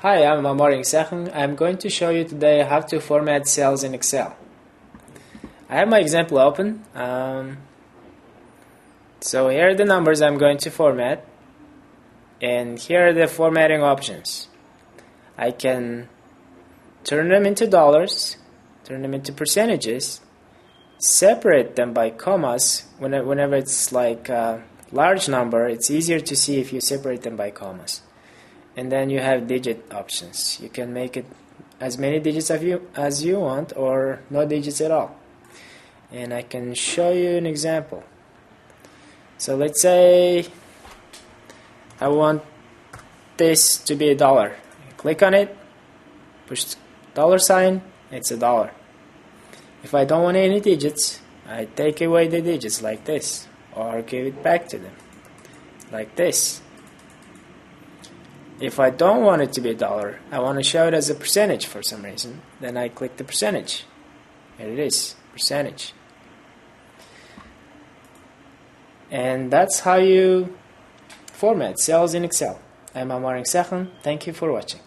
Hi, I'm Amar Second. I'm going to show you today how to format cells in Excel. I have my example open. So here are the numbers I'm going to format, and here are the formatting options. I can turn them into dollars, turn them into percentages, separate them by commas. Whenever it's like a large number, it's easier to see if you separate them by commas. And then you have digit options. You can make it as many digits as you want, or no digits at all. And I can show you an example. So let's say I want this to be $1. Click on it, push $sign, it's $1. If I don't want any digits, I take away the digits like this, or give it back to them like this. If I don't want it to be $1, I want to show it as a percentage for some reason, then I click the percentage. Here it is, percentage. And that's how you format cells in Excel. I'm Amar Second. Thank you for watching.